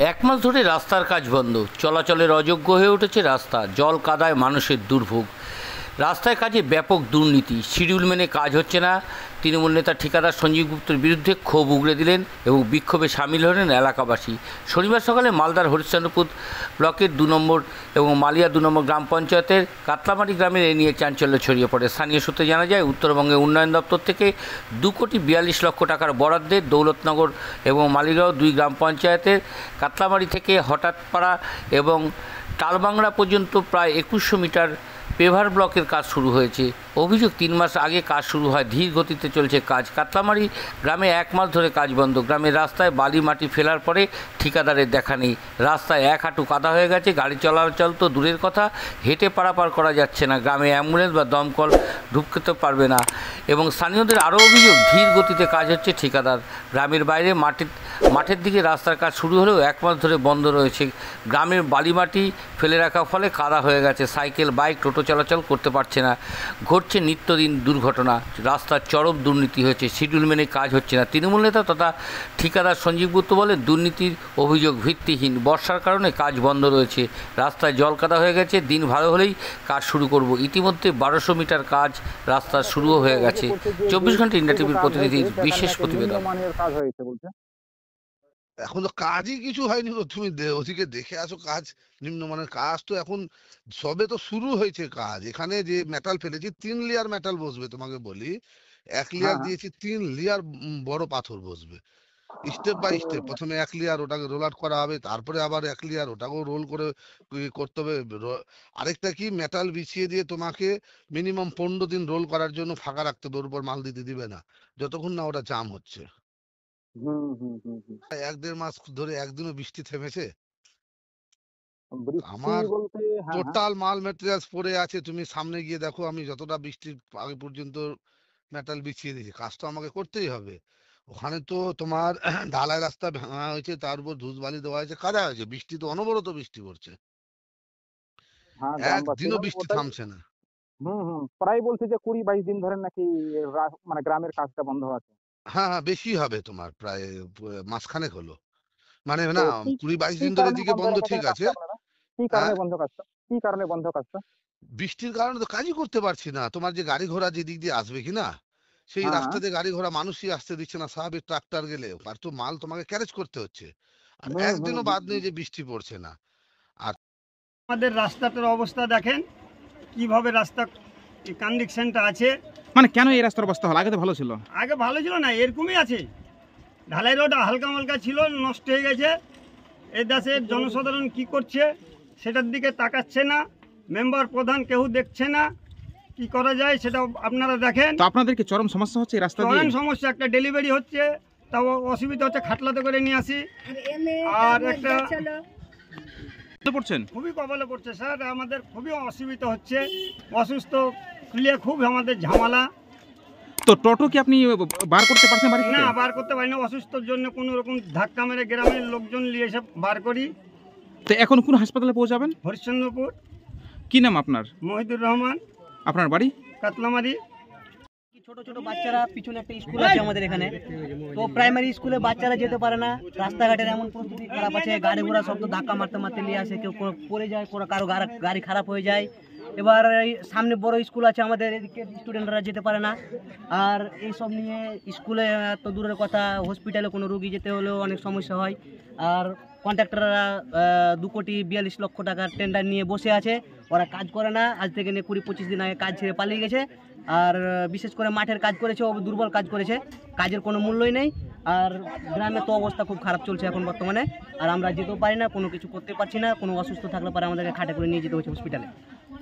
এক মাস ধরে রাস্তার কাজ বন্ধ, চলাচলের অযোগ্য হয়ে উঠেছে রাস্তা, জল কাদায় মানুষের দুর্ভোগ। রাস্তায় কাজে ব্যাপক দুর্নীতি, শিডিউল মেনে কাজ হচ্ছে না। তৃণমূল নেতা ঠিকাদার সঞ্জীব গুপ্তের বিরুদ্ধে ক্ষোভ উগড়ে দিলেন এবং বিক্ষোভে সামিল হলেন এলাকাবাসী। শনিবার সকালে মালদার হরিশ্চন্দ্রপুর ব্লকের 2 নম্বর এবং মালিয়া 2 নম্বর গ্রাম পঞ্চায়েতের কাতলামারি গ্রামের এ নিয়ে চাঞ্চল্য ছড়িয়ে পড়ে। স্থানীয় সূত্রে জানা যায়, উত্তরবঙ্গের উন্নয়ন দপ্তর থেকে 2,42,00,000 টাকার বরাদ্দে দৌলতনগর এবং মালিগাঁও 2 গ্রাম পঞ্চায়েতের কাতলামারি থেকে হঠাৎপাড়া এবং টালবাংলা পর্যন্ত প্রায় 2100 মিটার পেভার ব্লকের কাজ শুরু হয়েছে। অভিযোগ, 3 মাস আগে কাজ শুরু হয়, ধীর গতিতে চলছে কাজ। কাতলামারি গ্রামে 1 মাস ধরে কাজ বন্ধ। গ্রামের রাস্তায় বালি মাটি ফেলার পরে ঠিকাদারের দেখা নেই। রাস্তায় 1 হাঁটু কাদা হয়ে গেছে, গাড়ি চলাচল তো দূরের কথা, হেঁটে পারাপার করা যাচ্ছে না। গ্রামে অ্যাম্বুলেন্স বা দমকল ঢুকতে পারবে না। এবং স্থানীয়দের আরও অভিযোগ, ধীর গতিতে কাজ হচ্ছে ঠিকাদার। গ্রামের বাইরে মাঠের দিকে রাস্তার কাজ শুরু হলেও 1 মাস ধরে বন্ধ রয়েছে। গ্রামের বালি মাটি ফেলে রাখার ফলে কাদা হয়ে গেছে, সাইকেল বাইক টোটো চলাচল করতে পারছে না। ঘটছে নিত্যদিন দুর্ঘটনা, রাস্তার চরম দুর্নীতি হয়েছে, শিডিউল মেনে কাজ হচ্ছে না। তৃণমূল নেতা তথা ঠিকাদার সঞ্জীব গুপ্ত বলেন, দুর্নীতির অভিযোগ ভিত্তিহীন। বর্ষার কারণে কাজ বন্ধ রয়েছে, রাস্তায় জল কাদা হয়ে গেছে, দিন ভালো হলেই কাজ শুরু করব। ইতিমধ্যে 1200 মিটার কাজ রাস্তা শুরুও হয়ে গেছে। 24 ঘন্টা ইন্ডিয়া টিভির প্রতিনিধির বিশেষ প্রতিবেদন। এখন তো কাজই কিছু হয়নি গো, তুমি ওদিকে দেখে আসো। কাজ নিম্নমানের কাজ তো এখন সবে তো শুরু হয়েছে কাজ। এখানে যে মেটাল ফেলেছি 3 লেয়ার মেটাল বসবে, তোমাকে বলি। 1 লেয়ার দিয়েছি, 3 লেয়ার বড় পাথর বসবে। স্টেপ বাই স্টেপ প্রথমে 1 লেয়ার ওটাকে রোল আউট করা হবে, তারপরে আবার 1 লেয়ার ওটাকেও রোল করে করতে হবে। আরেকটা কি, মেটাল বিছিয়ে দিয়ে তোমাকে মিনিমাম 15 দিন রোল করার জন্য ফাঁকা রাখতে হবে, ওর উপর মাল দিতে দিবে না যতক্ষণ না ওটা জাম হচ্ছে। 1-1.5 মাস ধরে একদিনও বৃষ্টি থেমেছে? আমার টোটাল মাল মেটেরিয়ালস পড়ে আছে, তুমি সামনে গিয়ে দেখো। আমি যতটা বৃষ্টির আগে পর্যন্ত মেটাল বিছিয়ে দিয়েছি, কাজ তো আমাকে করতেই হবে। ওখানে তো তোমার ঢালাই রাস্তা ভাঙা হয়েছে, তার উপর ধুসবালি দেওয়া হয়েছে, কাদা হয়েছে। বৃষ্টি তো অনবরত বৃষ্টি পড়ছে, একদিনও বৃষ্টি থামছে না। প্রায় বলছে যে 20-22 দিন ধরে নাকি মানে গ্রামের কাজটা বন্ধ আছে। হ্যাঁ, বেশি হবে তোমার, প্রায় মাসখানেক হলো। মানে না, 20-22 দিন ধরে এদিকে বন্ধ, ঠিক আছে। কি কারণে বন্ধ কাজটা? কি কারণে বন্ধ কাজটা? বৃষ্টির কারণে তো কাজই করতে পারছি না। তোমার যে গাড়ি ঘোড়া যেদিক দিয়ে আসবে কিনা, সেই রাস্তা দিয়ে গাড়ি ঘোড়া মানুষই আসতে দিচ্ছে না। স্বাভাবিক ট্রাক্টর গেলে আর তো মাল তোমাকে ক্যারেজ করতে হচ্ছে, আর একদিনও বাদ নেই যে বৃষ্টি পড়ছে না। আর আমাদের রাস্তাটার অবস্থা দেখেন কিভাবে রাস্তা কন্ডিশনটা আছে। মানে কেন এই রাস্তার অবস্থা হলো? আগে তো ভালো ছিল। আগে ভালো ছিল না, এরকমই আছে। ঢালাই রোড হালকা মালকা ছিল, নষ্ট হয়ে গেছে। এই দেশের জনসাধারণ কি করছে সেটার দিকে তাকাচ্ছে না, মেম্বার প্রধান কেউ দেখছে না। কি করা যায় সেটা আপনারা দেখেন। তো আপনাদের কি চরম সমস্যা হচ্ছে এই রাস্তা দিয়ে? চরম সমস্যা, একটা ডেলিভারি হচ্ছে তাও অসুবিধা হচ্ছে, খাটলাতে করে নিয়ে আসি। আর একটা পড়ছেন, খুবই কপালে পড়ছে স্যার, আমাদের খুবই অসুবিধা হচ্ছে। অসুস্থ নিয়ে খুব আমাদের ঝামেলা। তো টোটো কি আপনি বার করতে পারছেন বাড়ি থেকে? না, বার করতে পারি না, অসুস্থর জন্য কোনো রকম ধাক্কা মেরে গ্রামের লোকজন নিয়ে এসে বার করি। তো এখন কোন হাসপাতালে পৌঁছাবেন? হরিশ্চন্দ্রপুর। কি নাম আপনার? মহিদুর রহমান। আপনার বাড়ি? কাতলামারি। ছোট ছোট বাচ্চারা, পিছনে একটা স্কুল আছে আমাদের এখানে, তো প্রাইমারি স্কুলে বাচ্চারা যেতে পারে না। রাস্তাঘাটের এমন পরিস্থিতি খারাপ আছে, গাড়ি ঘোড়া সব তো ধাক্কা মারতে মারতে নিয়ে আসে, কেউ পড়ে যায়, কারো গাড়ি খারাপ হয়ে যায়। এবার সামনে বড় স্কুল আছে আমাদের, এদিকে স্টুডেন্টরা যেতে পারে না। আর এইসব নিয়ে স্কুলে তো দূরের কথা, হসপিটালে কোনো রোগী যেতে হলেও অনেক সমস্যা হয়। আর কন্ট্রাক্টররা 2,42,00,000 টাকার টেন্ডার নিয়ে বসে আছে, ওরা কাজ করে না। আজ থেকে নিয়ে 20-25 দিন আগে কাজ ছেড়ে পালিয়ে গেছে। আর বিশেষ করে মাঠের কাজ করেছে, ও দুর্বল কাজ করেছে, কাজের কোনো মূল্যই নেই। আর গ্রামে তো অবস্থা খুব খারাপ চলছে এখন বর্তমানে। আর আমরা যেতেও পারি না, কোনো কিছু করতে পারছি না। কোনো অসুস্থ থাকলে পরে আমাদেরকে খাটে করে নিয়ে যেতে হচ্ছে হসপিটালে।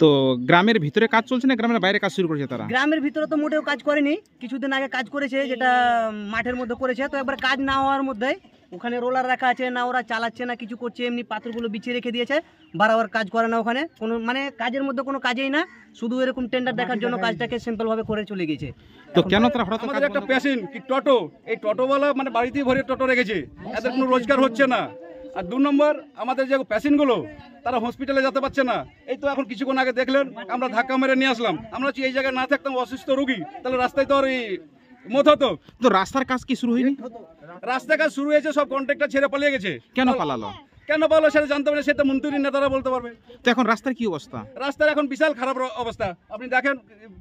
তো গ্রামের ভিতরে কাজ চলছে না গ্রামের বাইরে কাজ শুরু করেছে তারা? গ্রামের ভিতরে তো মোটেও কাজ করেনি, কিছুদিন আগে কাজ করেছে, যেটা মাঠের মধ্যে করেছে। তো একবার কাজ না হওয়ার মধ্যে ওখানে রোলার রাখা আছে, না ওরা চালাচ্ছে না কিছু করছে, এমনি পাথরগুলো বিছিয়ে রেখে দিয়েছে, বারবার কাজ করে না ওখানে। কোনো মানে কাজের মধ্যে কোনো কাজেই না, শুধু এরকম টেন্ডার দেখার জন্য কাজটাকে সিম্পল ভাবে করে চলে গেছে। তো কেন তারা হঠাৎ? আমাদের একটা পেশেন্ট কি টোটো, এই টোটোওয়ালা মানে বাড়িতেই ভরে টোটো রেখেছে, এদের কোনো রোজগার হচ্ছে না। আর 2 নম্বর, আমাদের যে পেশেন্টগুলো তারা হসপিটালে যেতে পারছে না। এই তো এখন কিছুক্ষণ আগে দেখলেন, আমরা ধাক্কা মেরে নিয়ে আসলাম। আমরা এই জায়গায় না থাকতাম, অসুস্থ রোগী, তাহলে রাস্তায় তো আর মত হতো। তো রাস্তার কাজ কি শুরু হয়নি? রাস্তার কাজ শুরু হয়েছে, সব কন্ট্রাক্টর ছেড়ে পালিয়ে গেছে। কেন পালালো? কেন পারলো সেটা জানতে পারে, সেটা মন্ত্রীর নেতারা বলতে পারবে। তো এখন রাস্তার কি অবস্থা? রাস্তার এখন বিশাল খারাপ অবস্থা, আপনি দেখেন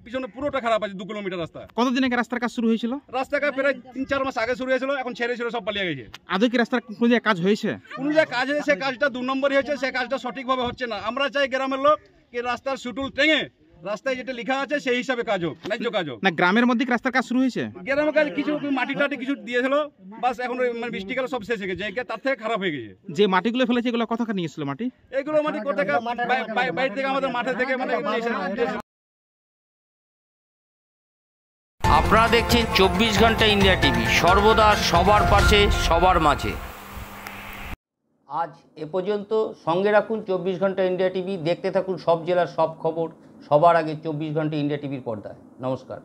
পিছনে পুরোটা খারাপ আছে, 2 কিলোমিটার রাস্তা। কতদিন আগে রাস্তার কাজ শুরু হয়েছিল? রাস্তাটা প্রায় 3-4 মাস আগে শুরু হয়েছিল, এখন ছেড়ে সব পালিয়ে গেছে। আদৌ কি রাস্তার কোনো জায়গায় কাজ হয়েছে? কোনো যে কাজ হয়েছে সে কাজটা 2 নম্বরই হয়েছে, সে কাজটা সঠিকভাবে হচ্ছে না। আমরা চাই গ্রামের লোক কি রাস্তার সুটুল টেঙে রাস্তায় যেটা লেখা আছে সেই হিসাবে কাজ হোক, ন্যায্য কাজ হোক। না গ্রামের মধ্যে কি রাস্তার কাজ শুরু হয়েছে? গ্রামের কাজ কিছু মাটি টাটি কিছু দিয়েছিল, বাস এখন মানে বৃষ্টিকালে সব শেষ হয়ে গেছে, তার থেকে খারাপ হয়ে গেছে। যে মাটিগুলো ফেলেছে এগুলো কোথাকার নিয়ে এসেছিল মাটি? এগুলো মাটি কোথায় বাইরে থেকে আমাদের মাঠে থেকে মানে আপনারা দেখছেন 24 ঘন্টা ইন্ডিয়া টিভি, সর্বদা সবার পাশে সবার মাঝে। আজ এ পর্যন্ত। সঙ্গে রাখুন 24 ঘন্টা ইন্ডিয়া টিভি, দেখতে থাকুন সব জেলার সব খবর সবার আগে 24 ঘন্টা ইন্ডিয়া টিভির পর্দায়। নমস্কার।